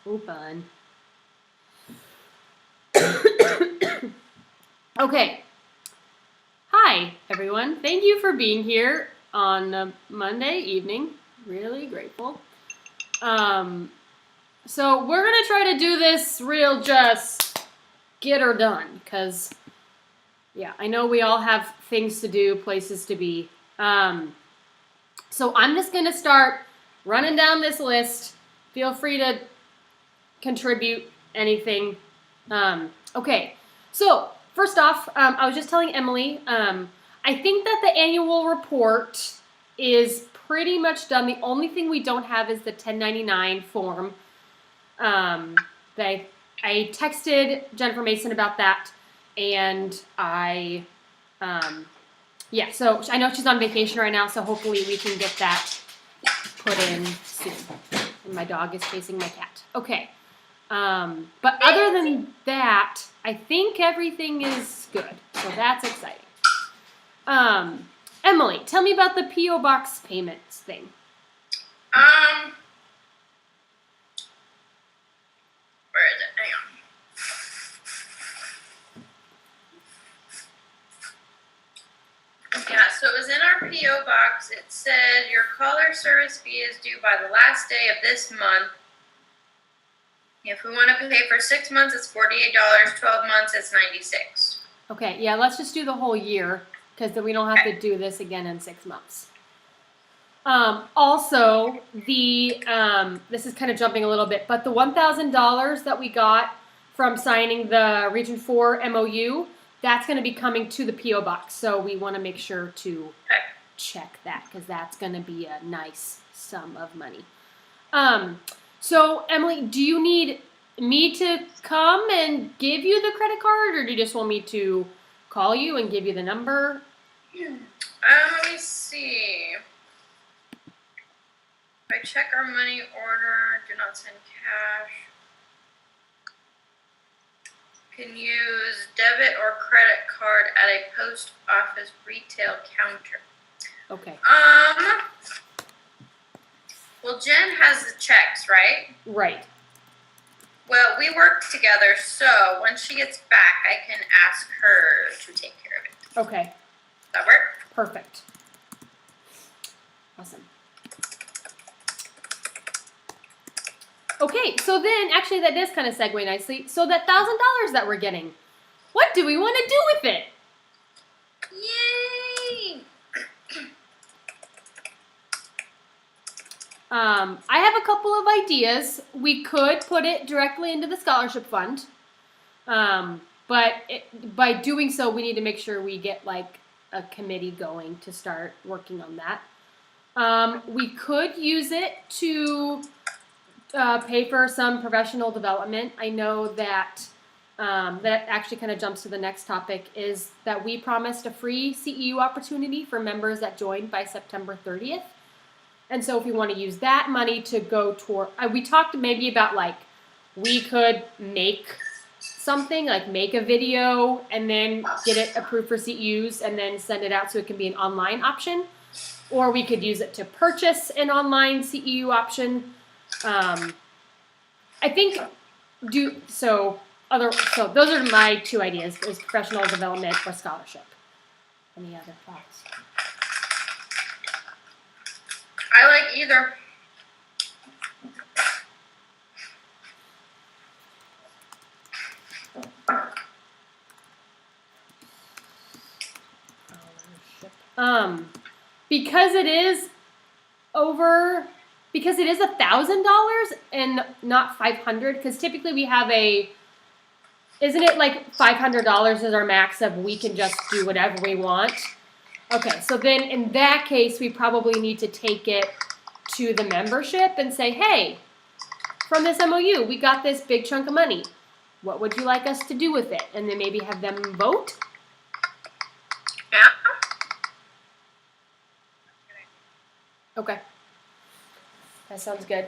So fun. Okay. Hi, everyone. Thank you for being here on a Monday evening. Really grateful. So we're going to try to do this real just get her done because, yeah, I know we all have things to do, places to be. So I'm just going to start running down this list. Feel free to contribute anything. Okay, so first off, I was just telling Emily, I think that the annual report is pretty much done. The only thing we don't have is the 1099 form. I texted Jennifer Mason about that, and so I know she's on vacation right now, so hopefully we can get that put in soon. And my dog is chasing my cat. Okay. But other than that, I think everything is good. So that's exciting. Emily, tell me about the P.O. Box payments thing. Where is it? Hang on. Yeah, so it was in our P.O. box. It said your caller service fee is due by the last day of this month. If we want to pay for 6 months, it's $48. 12 months, it's $96. Okay, yeah, let's just do the whole year because then we don't have to do this again in 6 months. Also, this is kind of jumping a little bit, but the $1,000 that we got from signing the Region 4 MOU, that's going to be coming to the P.O. Box. So we want to make sure to check that because that's going to be a nice sum of money. So, Emily, do you need me to come and give you the credit card, or do you just want me to call you and give you the number? Let me see. If I check our money order, do not send cash. Can use debit or credit card at a post office retail counter. Okay. Well, Jen has the checks, right? Right. Well, we work together, so when she gets back, I can ask her to take care of it. Okay. Does that work? Perfect. Awesome. Okay, so then, actually, that does kind of segue nicely. So that $1,000 that we're getting, what do we want to do with it? Yay! I have a couple of ideas. We could put it directly into the scholarship fund, but by doing so, we need to make sure we get like a committee going to start working on that. We could use it to pay for some professional development. I know that that actually kind of jumps to the next topic is that we promised a free CEU opportunity for members that joined by September 30th. And so if we want to use that money to go toward, we talked maybe about like we could make something, like make a video and then get it approved for CEUs and then send it out so it can be an online option. Or we could use it to purchase an online CEU option. I think so those are my two ideas, is professional development or scholarship. Any other thoughts? I like either. Because it is $1,000 and not $500, because typically we have isn't it like $500 is our max of we can just do whatever we want? Okay, so then in that case, we probably need to take it to the membership and say, hey, from this MOU, we got this big chunk of money. What would you like us to do with it? And then maybe have them vote? Yeah. Okay. That sounds good.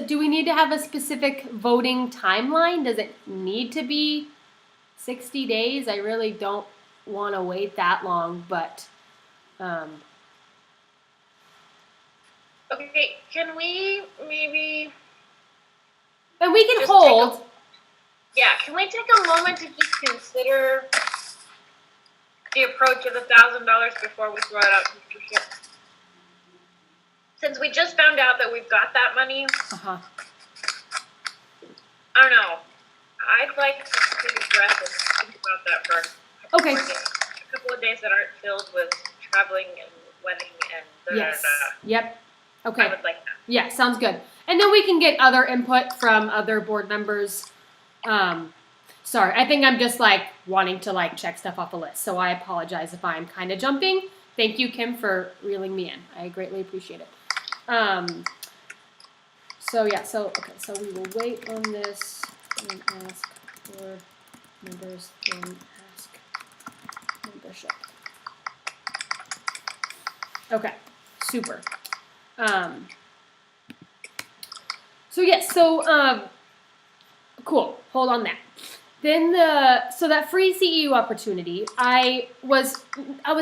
Do we need to have a specific voting timeline? Does it need to be 60 days? I really don't want to wait that long, but Okay, can we maybe And we can Just hold. Yeah, can we take a moment to just consider the approach of $1,000 before we throw it out to leadership? Since we just found out that we've got that money, Uh-huh. I don't know. I'd like to take a breath and think about that for a couple Okay. more days. A couple of days that aren't filled with traveling and wedding and Yes. Yep. Okay. I would like that. Yeah, sounds good. And then we can get other input from other board members. Sorry, I think I'm just like wanting to like check stuff off a list. So I apologize if I'm kind of jumping. Thank you, Kim, for reeling me in. I greatly appreciate it. So yeah, so we will wait on this and ask board members and ask membership. Okay, super. So yes, cool. Hold on that. Then that free CEU opportunity, I was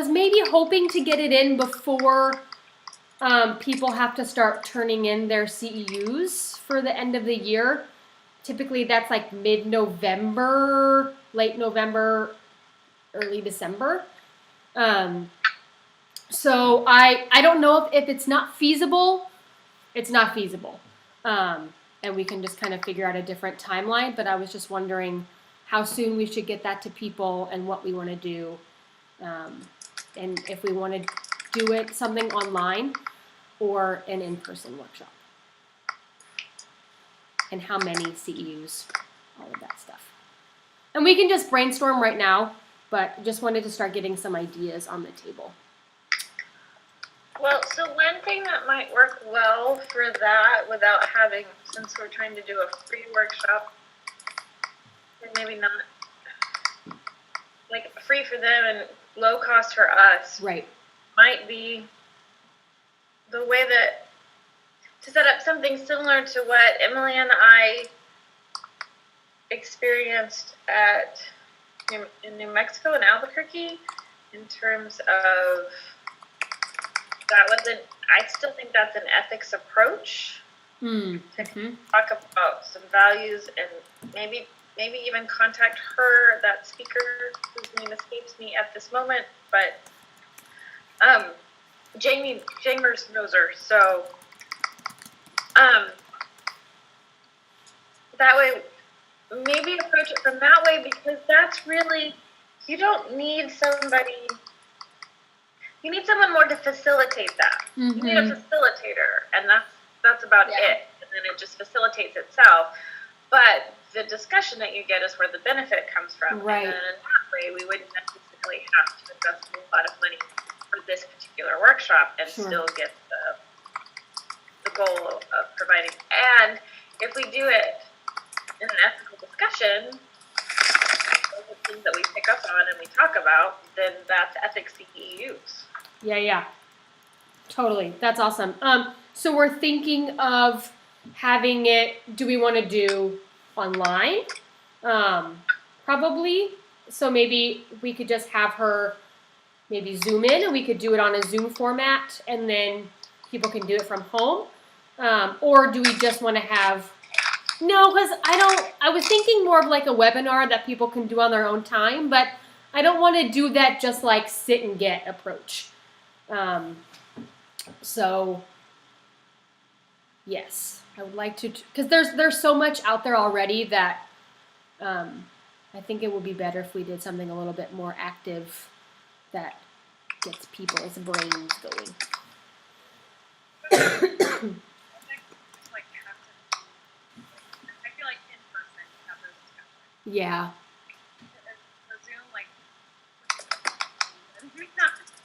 maybe hoping to get it in before people have to start turning in their CEUs for the end of the year. Typically, that's like mid-November, late November, early December. So I don't know if it's not feasible. It's not feasible. And we can just kind of figure out a different timeline. But I was just wondering how soon we should get that to people and what we want to do. And if we want to do it something online or an in-person workshop. And how many CEUs, all of that stuff. And we can just brainstorm right now, but just wanted to start getting some ideas on the table. Well, so one thing that might work well for that without having, since we're trying to do a free workshop, and maybe not, like free for them and low cost for us, Right. might be the way that, to set up something similar to what Emily and I experienced in New Mexico, in Albuquerque, in terms of, I still think that's an ethics approach. Mm-hmm. To talk about some values and maybe even contact her, that speaker whose name escapes me at this moment, but Jamie Jamers knows her, so that way maybe approach it from that way, because that's really, you don't need somebody. You need someone more to facilitate that. Mm-hmm. You need a facilitator, and that's about it. And then it just facilitates itself. But the discussion that you get is where the benefit comes from. Right. And then in that way, we wouldn't necessarily have to invest a lot of money for this particular workshop and still get the goal of providing. And if we do it in an ethical discussion, the things that we pick up on and we talk about, then that's ethics CEUs. Yeah. Totally. That's awesome. So we're thinking of having it, do we want to do online? Probably. So maybe we could just have her maybe Zoom in, and we could do it on a Zoom format, and then people can do it from home. Or do we just want to have, no, because I was thinking more of like a webinar that people can do on their own time, but I don't want to do that just like sit and get approach. So yes, I would like to, because there's so much out there already that I think it would be better if we did something a little bit more active that gets people's brains going. I feel like in person have those discussions. Yeah. The Zoom, like,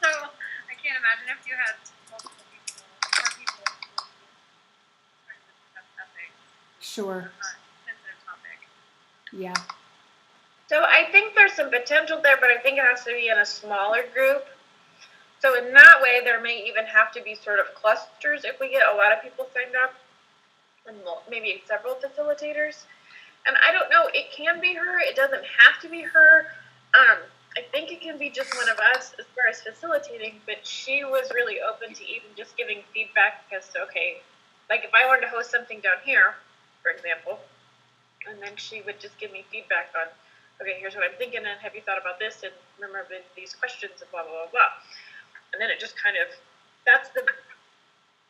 so I can't imagine if you had multiple people, more people trying to discuss ethics. Sure. Sensitive topic. Yeah. So I think there's some potential there, but I think it has to be in a smaller group. So in that way, there may even have to be sort of clusters if we get a lot of people signed up, and maybe several facilitators. And I don't know, it can be her, it doesn't have to be her. I think it can be just one of us as far as facilitating, but she was really open to even just giving feedback as to, okay, like if I wanted to host something down here, for example, and then she would just give me feedback on, okay, here's what I'm thinking, and have you thought about this, and remember these questions, and blah, blah, blah, blah. And then it just kind of,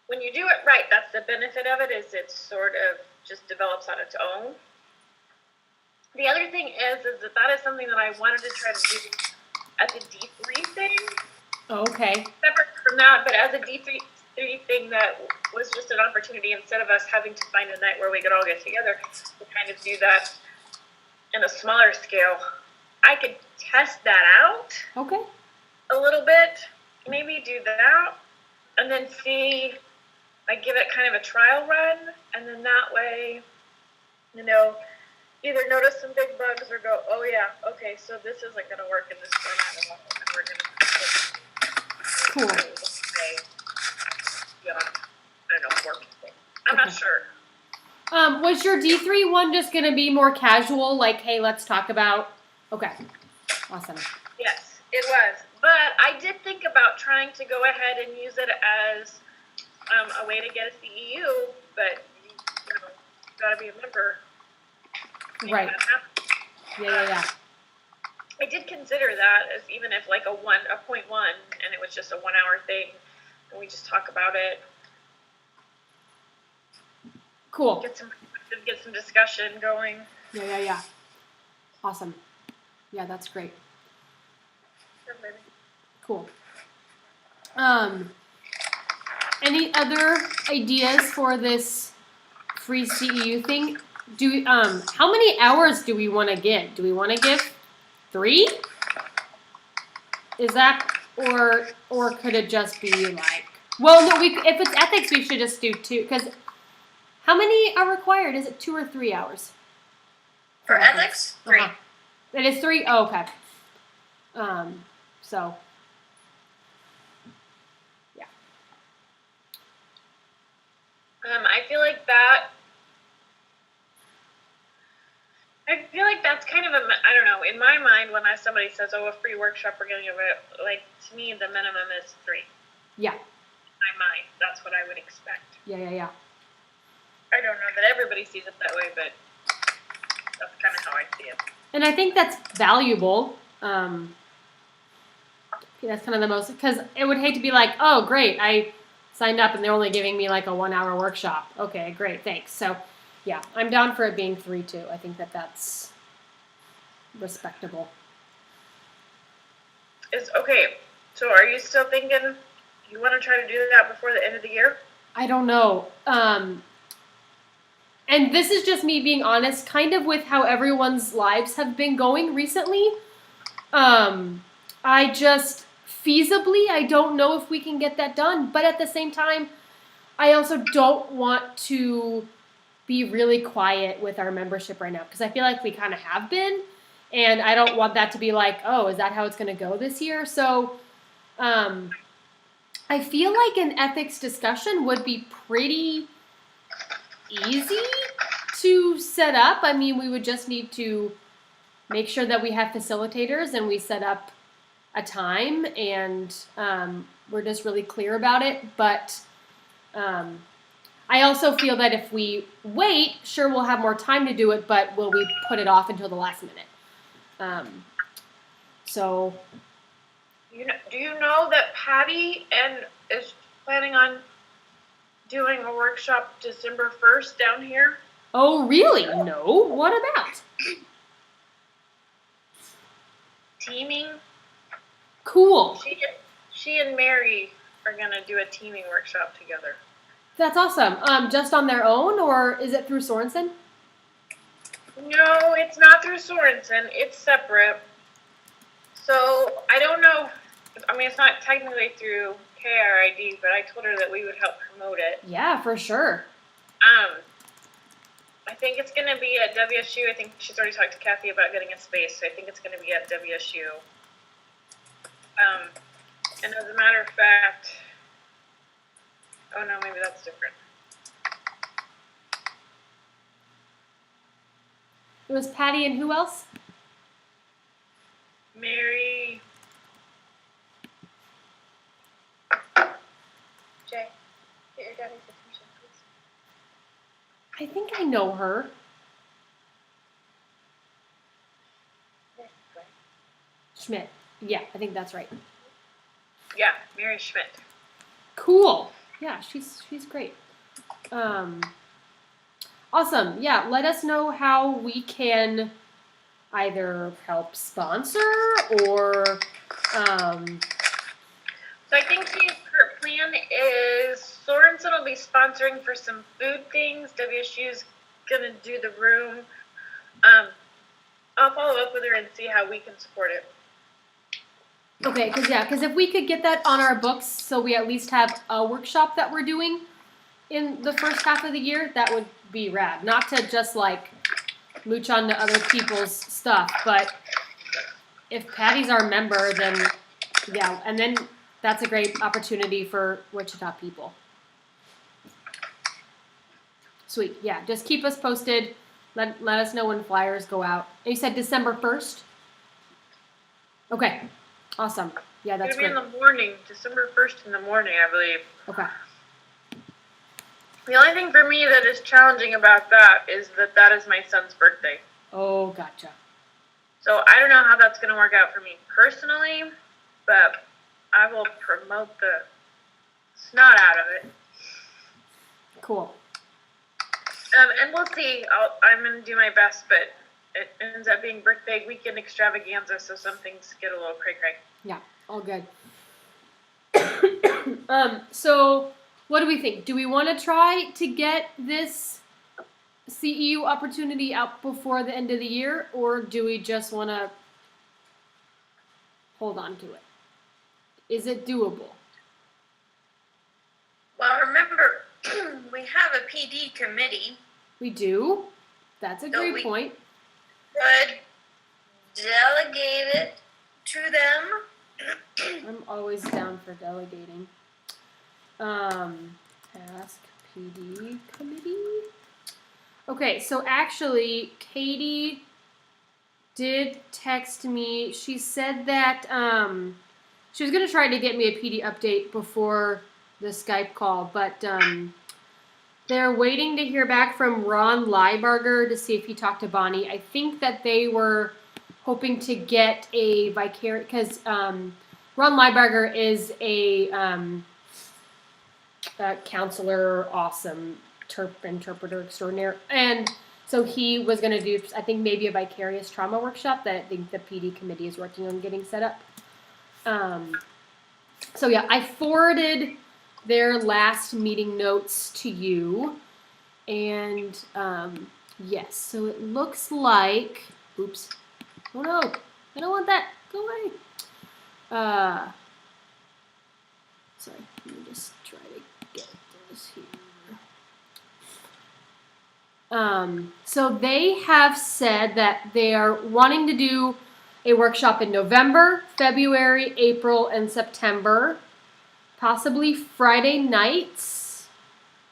when you do it right, that's the benefit of it, is it sort of just develops on its own. The other thing is that is something that I wanted to try to do as a D3 thing. Okay. Separate from that, but as a D3 thing that was just an opportunity, instead of us having to find a night where we could all get together, to kind of do that in a smaller scale. I could test that out Okay. a little bit, maybe do that, and then see, like, give it kind of a trial run, and then that way, either notice some big bugs or go, oh yeah, okay, so this isn't going to work in this format at all, and we're going to Cool. I don't know, work thing. I'm not sure. Was your D3 one just gonna be more casual, like, hey, let's talk about? Okay. Awesome. Yes, it was. But I did think about trying to go ahead and use it as a way to get a CEU, but you gotta be a member. to make Right. that happen. Yeah. I did consider that as even if like a 0.1, and it was just a 1 hour thing, and we just talk about it, Cool. get some discussion going. Yeah. Awesome. Yeah, that's great. Cool. Any other ideas for this free CEU thing? How many hours do we want to give? Do we want to give 3? Is that, or could it just be like, well, no, if it's ethics, we should just do 2, because how many are required? Is it 2 or 3 hours? For ethics, 3. Uh-huh. It is 3? Oh, okay. So, yeah. I feel like that's kind of I don't know, in my mind, when somebody says, oh, a free workshop, we're going to give it, like, to me, the minimum is 3. Yeah. In my mind, that's what I would expect. Yeah. I don't know that everybody sees it that way, but that's kind of how I see it. And I think that's valuable. That's kind of the most, because it would hate to be like, oh, great, I signed up and they're only giving me like a 1 hour workshop. Okay, great, thanks. So, yeah, I'm down for it being 3 too. I think that's respectable. Okay, so are you still thinking you want to try to do that before the end of the year? I don't know. And this is just me being honest, kind of with how everyone's lives have been going recently. I just, feasibly, I don't know if we can get that done. But at the same time, I also don't want to be really quiet with our membership right now, because I feel like we kind of have been. And I don't want that to be like, oh, is that how it's going to go this year? So I feel like an ethics discussion would be pretty easy to set up. I mean, we would just need to make sure that we have facilitators and we set up a time, and we're just really clear about it. But I also feel that if we wait, sure, we'll have more time to do it, but will we put it off until the last minute? So, Do you know that Patty is planning on doing a workshop December 1st down here? oh, really? No? What about? Teaming. Cool. She and Mary are gonna do a teaming workshop together. That's awesome. Just on their own, or is it through Sorensen? No, it's not through Sorensen. It's separate. So I don't know. I mean, it's not technically through KRID, but I told her that we would help promote it. Yeah, for sure. I think it's gonna be at WSU. I think she's already talked to Kathy about getting a space, so I think it's gonna be at WSU. And as a matter of fact, oh no, maybe that's different. It was Patty and who else? Mary. Jay, get your daddy's attention, please. I think I know her. Schmidt. Yeah, I think that's right. Yeah, Mary Schmidt. Cool. Yeah, she's great. Awesome. Yeah, let us know how we can either help sponsor or So I think the current plan is Sorensen will be sponsoring for some food things. WSU's gonna do the room. I'll follow up with her and see how we can support it. okay, because if we could get that on our books, so we at least have a workshop that we're doing in the first half of the year, that would be rad. Not to just like mooch on to other people's stuff, but if Patty's our member, then yeah, and then that's a great opportunity for Wichita people. Sweet, yeah. Just keep us posted. Let us know when flyers go out. And you said December 1st? Okay, awesome. Yeah, that's It's gonna great. be in the morning, December 1st in the morning, I believe. Okay. The only thing for me that is challenging about that is that is my son's birthday. Oh, gotcha. So I don't know how that's going to work out for me personally, but I will promote the snot out of it. Cool. And we'll see. I'm going to do my best, but it ends up being birthday weekend extravaganza, so some things get a little cray-cray. Yeah, all good. So what do we think? Do we want to try to get this CEU opportunity out before the end of the year, or do we just want to hold on to it? Is it doable? Well, remember, we have a PD committee. We do. That's a So great we- point. Could delegate it to them. I'm always down for delegating. Ask PD committee. Okay, so actually, Katie did text me. She said that she was gonna try to get me a PD update before the Skype call, but they're waiting to hear back from Ron Liebarger to see if he talked to Bonnie. I think that they were hoping to get a vicarious, because Ron Liebarger is a counselor, awesome interpreter extraordinaire, and so he was going to do, I think, maybe a vicarious trauma workshop that I think the PD committee is working on getting set up. So yeah, I forwarded their last meeting notes to you, and yes, so it looks like, oops, oh no, I don't want that, go away. Sorry, let me just try to get this here. So they have said that they are wanting to do a workshop in November, February, April, and September. Possibly Friday nights.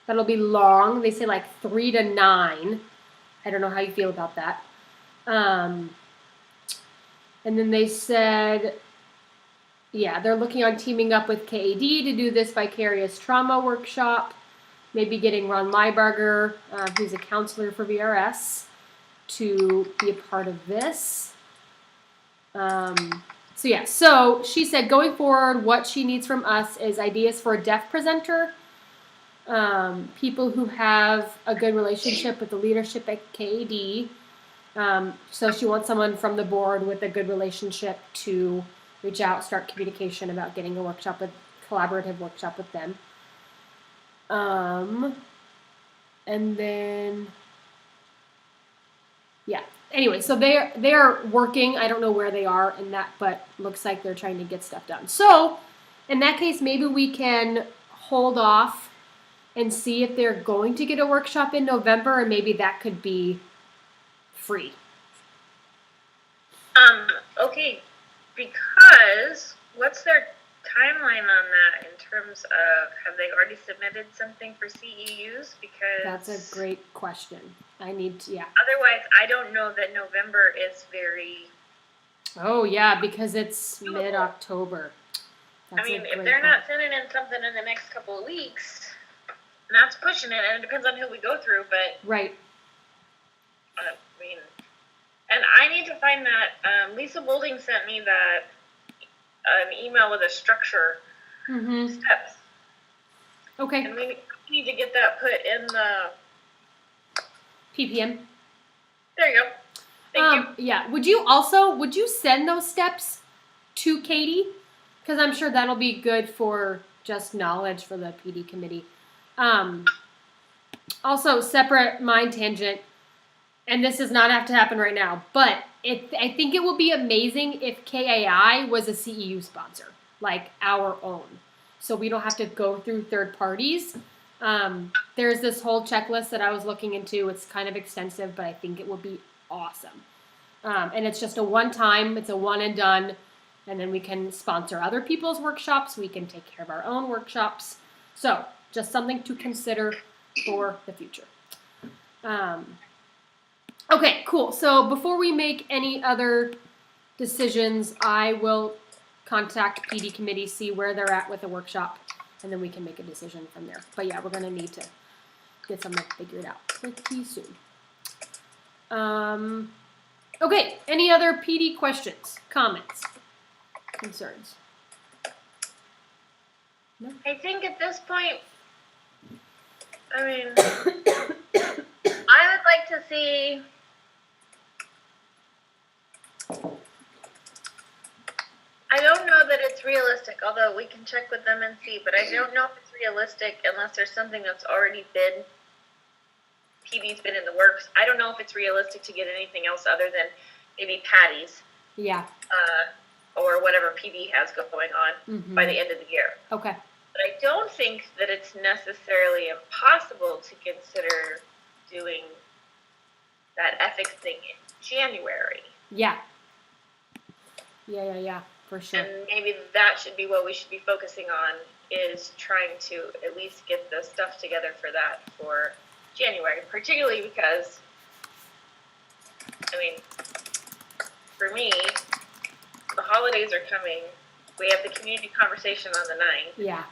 That'll be long. They say like 3 to 9. I don't know how you feel about that. And then they said, yeah, they're looking on teaming up with KAD to do this vicarious trauma workshop. Maybe getting Ron Liebarger, who's a counselor for VRS, to be a part of this. So she said going forward, what she needs from us is ideas for a deaf presenter, people who have a good relationship with the leadership at KAD. So she wants someone from the board with a good relationship to reach out, start communication about getting a collaborative workshop with them. And then, yeah. Anyway, so they are working. I don't know where they are in that, but looks like they're trying to get stuff done. So, in that case, maybe we can hold off and see if they're going to get a workshop in November, and maybe that could be free. Okay, because what's their timeline on that in terms of, have they already submitted something for CEUs? Because That's a great question. I need to, yeah. Otherwise, I don't know that November is very. Oh yeah, because it's Doable. mid-October. I mean, if they're not sending in something in the next couple of weeks, that's pushing it, and it depends on who we go through. But right. I mean, And I need to find that. Lisa Boulding sent me an email with a structure Mm-hmm. steps, Okay. and we need to get that put in the. PPM. There you go. Thank you. Yeah. Would you send those steps to Katie? Because I'm sure that'll be good for just knowledge for the PD committee. Also, separate mind tangent, and this does not have to happen right now, but I think it would be amazing if KAI was a CEU sponsor, like our own. So we don't have to go through third parties. There's this whole checklist that I was looking into. It's kind of extensive, but I think it would be awesome. And it's just a one-time, it's a one and done, and then we can sponsor other people's workshops. We can take care of our own workshops. So just something to consider for the future. Okay, cool. So before we make any other decisions, I will contact PD committee, see where they're at with the workshop, and then we can make a decision from there. But yeah, we're going to need to get something figured out pretty soon. Okay, any other PD questions, comments, concerns? No? I think at this point, I mean, I would like to see. I don't know that it's realistic, although we can check with them and see, but I don't know if it's realistic unless there's something that's already been, PB's been in the works. I don't know if it's realistic to get anything else other than maybe patties, Yeah. or whatever PB has going on by the end of the year. Okay. But I don't think that it's necessarily impossible to consider doing that ethics thing in January. Yeah. Yeah, for sure. And maybe that should be what we should be focusing on, is trying to at least get the stuff together for that for January, particularly because, I mean, for me, the holidays are coming. We have the community conversation on the 9th. Yeah.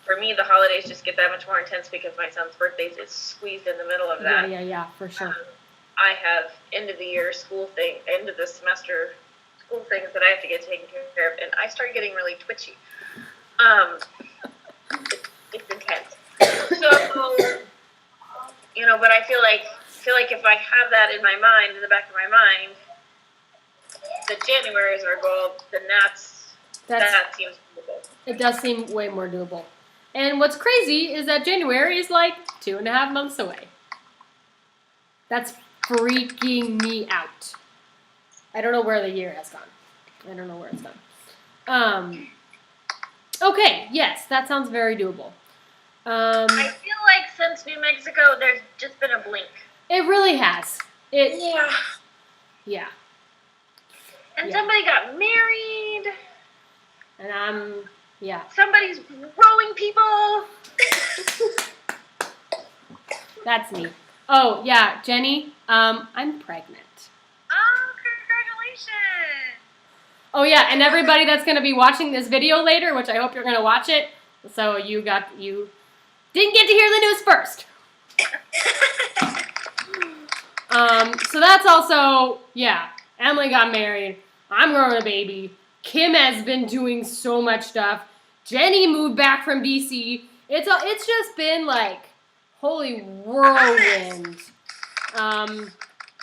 For me, the holidays just get that much more intense because my son's birthday is squeezed in the middle of that. Yeah, for sure. I have end of the year school thing, end of the semester school things that I have to get taken care of, and I start getting really twitchy. It's intense. So, you know, but I feel like if I have that in my mind, in the back of my mind, that January is our goal, then that seems doable. It does seem way more doable. And what's crazy is that January is like 2.5 months away. That's freaking me out. I don't know where the year has gone. I don't know where it's gone. Okay, yes, that sounds very doable. I feel like since New Mexico, there's just been a blink. It really has. Yeah. Yeah. And somebody got married. And Somebody's growing people. That's me. Oh, yeah, Jenny, I'm pregnant. Oh, congratulations! Oh, yeah, and everybody that's going to be watching this video later, which I hope you're going to watch it, so you didn't get to hear the news first. So that's also, yeah, Emily got married, I'm growing a baby, Kim has been doing so much stuff, Jenny moved back from DC, it's just been like, holy whirlwind.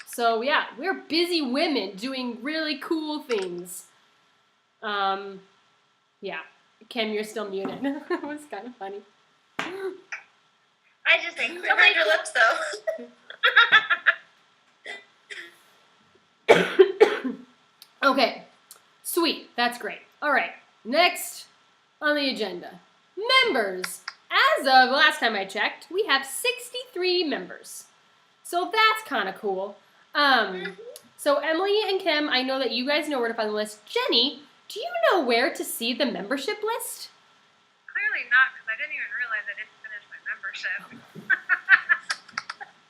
So yeah, we're busy women doing really cool things. Yeah, Kim, you're still muted. It was kind of funny. I just think Don't hide your lips, though. Okay, sweet, that's great. All right, next on the agenda, members. As of last time I checked, we have 63 members. So that's kind of cool. So Emily and Kim, I know that you guys know where to find the list. Jenny, do you know where to see the membership list? Clearly not, because I didn't even realize I didn't finish my membership.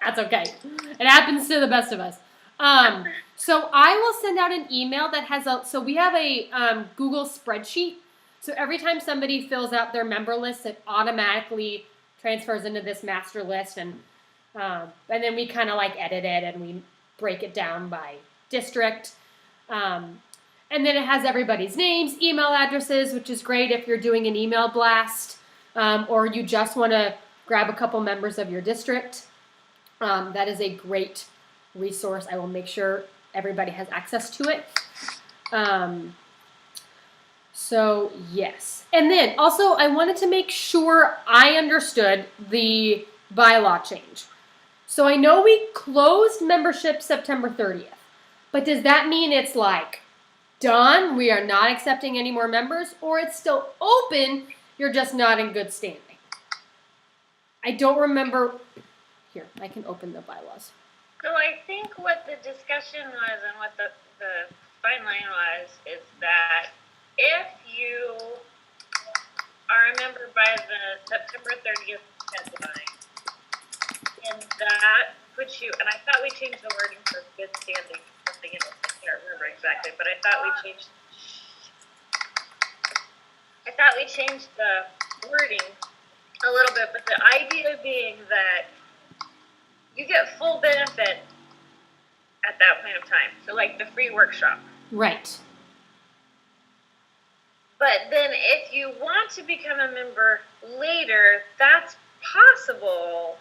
That's okay. It happens to the best of us. So I will send out an email that has so we have a Google spreadsheet. So every time somebody fills out their member list, it automatically transfers into this master list, and then we kind of like edit it and we break it down by district. And then it has everybody's names, email addresses, which is great if you're doing an email blast, or you just want to grab a couple members of your district. That is a great resource. I will make sure everybody has access to it. So yes. And then also I wanted to make sure I understood the bylaw change. So I know we closed membership September 30th, but does that mean it's like done, we are not accepting any more members, or it's still open, you're just not in good standing? I don't remember. Here, I can open the bylaws. So I think what the discussion was and what the fine line was is that if you are a member by the September 30th deadline, and that puts you, and I thought we changed the wording for good standing, something else, I can't remember exactly, but I thought we changed the wording a little bit, but the idea being that you get full benefit at that point of time. So like the free workshop. Right. But then if you want to become a member later, that's possible.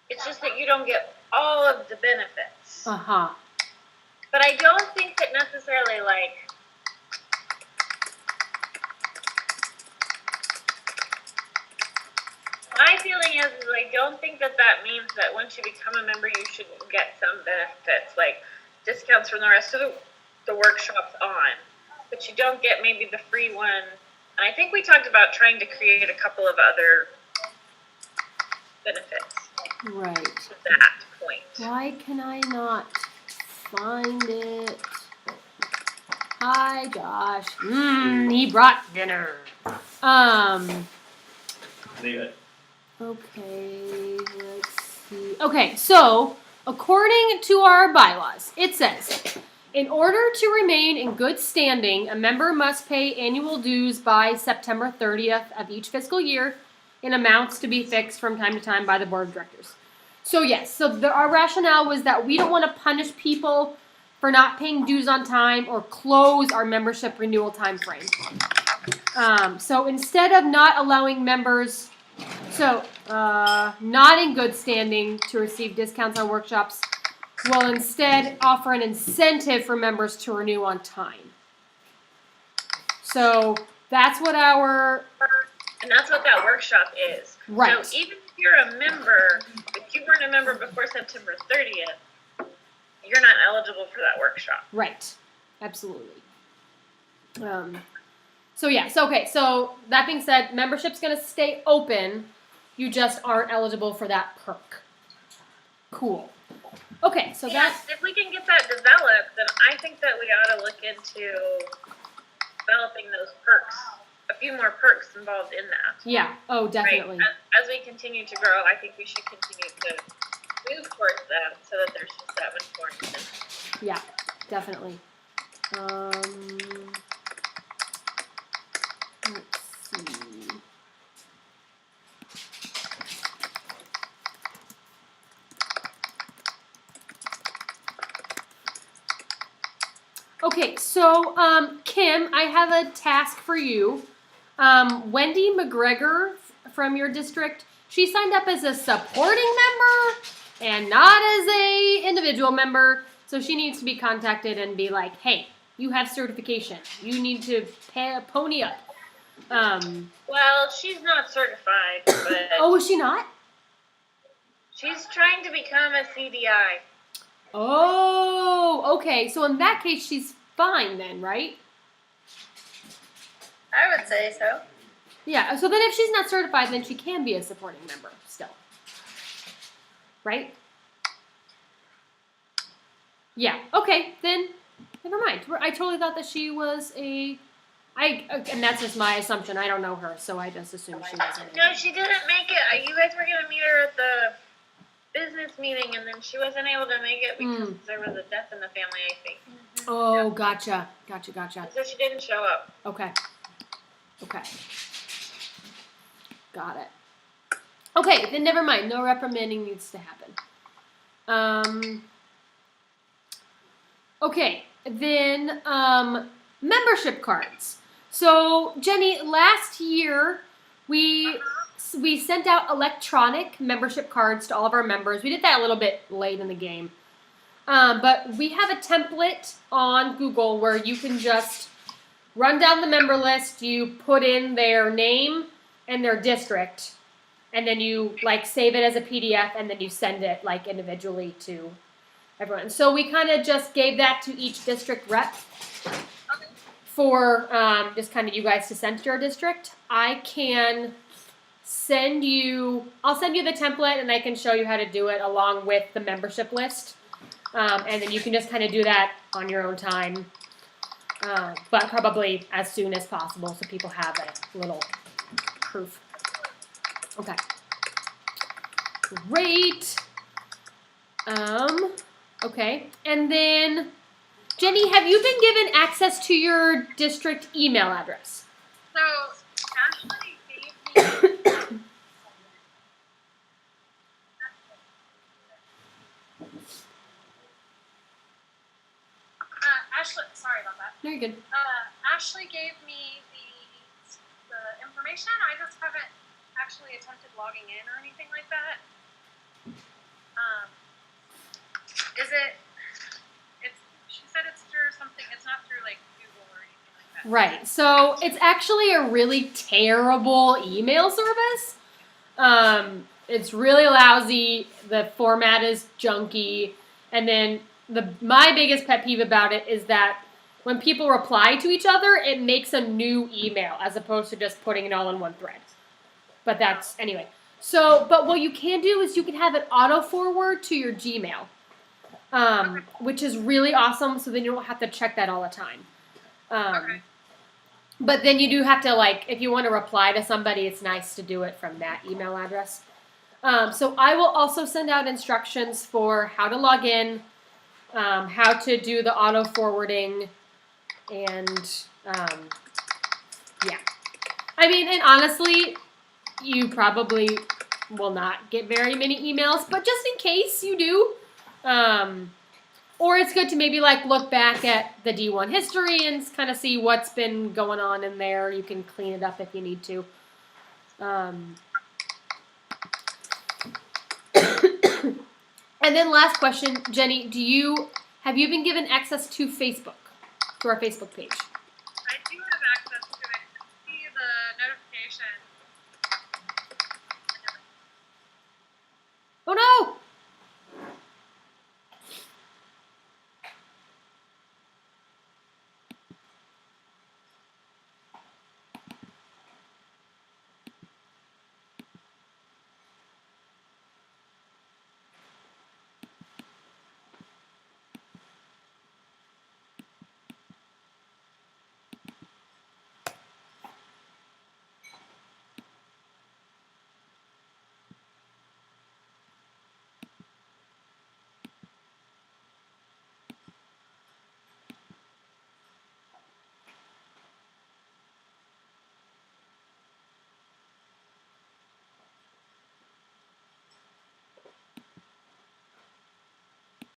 It's just that you don't get all of the benefits. Uh-huh. But I don't think that necessarily like my feeling is I don't think that means that once you become a member, you should get some benefits, like discounts from the rest of the workshops on. But you don't get maybe the free one. And I think we talked about trying to create a couple of other benefits. Right. To that point. Why can I not find it? Hi, Josh. He brought dinner. Leave it. Okay, let's see. Okay, so according to our bylaws, it says, in order to remain in good standing, a member must pay annual dues by September 30th of each fiscal year in amounts to be fixed from time to time by the board of directors. So yes, so our rationale was that we don't want to punish people for not paying dues on time or close our membership renewal time frame. So instead of not allowing members, not in good standing to receive discounts on workshops, we'll instead offer an incentive for members to renew on time. So that's what And that's what that workshop is. Right. So even if you're a member, if you weren't a member before September 30th, you're not eligible for that workshop. Right. Absolutely. So that being said, membership's going to stay open. You just aren't eligible for that perk. Cool. Okay, so Yes, if we can get that developed, then I think that we ought to look into developing those perks, a few more perks involved in that. yeah. Oh, definitely. Right? As we continue to grow, I think we should continue to move towards them so that there's just that much more incentive. Yeah, definitely. Let's see. Okay, so Kim, I have a task for you. Wendy McGregor from your district, she signed up as a supporting member and not as a individual member, so she needs to be contacted and be like, hey, you have certification. You need to pony up. Well, she's not certified, but Oh, is she not? she's trying to become a CDI. Oh, okay. So in that case, she's fine then, right? I would say so. Yeah. So then if she's not certified, then she can be a supporting member still. Right? Yeah. Okay. Then never mind. I totally thought that she was and that's just my assumption. I don't know her, so I just assumed she wasn't. No, she didn't make it. You guys were going to meet her at the business meeting, and then she wasn't able to make it because there was a death in the family, I think. Oh, gotcha. So she didn't show up. Okay. Got it. Okay, then never mind. No reprimanding needs to happen. Okay, then membership cards. So Jenny, last year we sent out electronic membership cards to all of our members. We did that a little bit late in the game, but we have a template on Google where you can just run down the member list. You put in their name and their district, and then you like save it as a PDF, and then you send it like individually to everyone. So we kind of just gave that to each district rep for just kind of you guys to send to your district. I can send you, I'll send you the template and I can show you how to do it along with the membership list. And then you can just kind of do that on your own time, but probably as soon as possible so people have a little proof. Okay. Great. Okay, and then, Jenny, have you been given access to your district email address? So Ashley gave me Ashley, sorry about that. No, you're good. Ashley gave me the information. I just haven't actually attempted logging in or anything like that. Is it? She said it's through something. It's not through like Google or anything like that. Right, so it's actually a really terrible email service. It's really lousy. The format is junky, and then my biggest pet peeve about it is that when people reply to each other, it makes a new email as opposed to just putting it all in one thread. But that's, anyway. So, but what you can do is you can have it auto forward to your Gmail, which is really awesome. So then you don't have to check that all the time. Okay. But then you do have to, like, if you want to reply to somebody, it's nice to do it from that email address. So I will also send out instructions for how to log in, how to do the auto forwarding, and yeah. I mean, and honestly, you probably will not get very many emails, but just in case you do, or it's good to maybe like look back at the D1 history and kind of see what's been going on in there. You can clean it up if you need to. And then last question, Jenny, have you been given access to Facebook, to our Facebook page?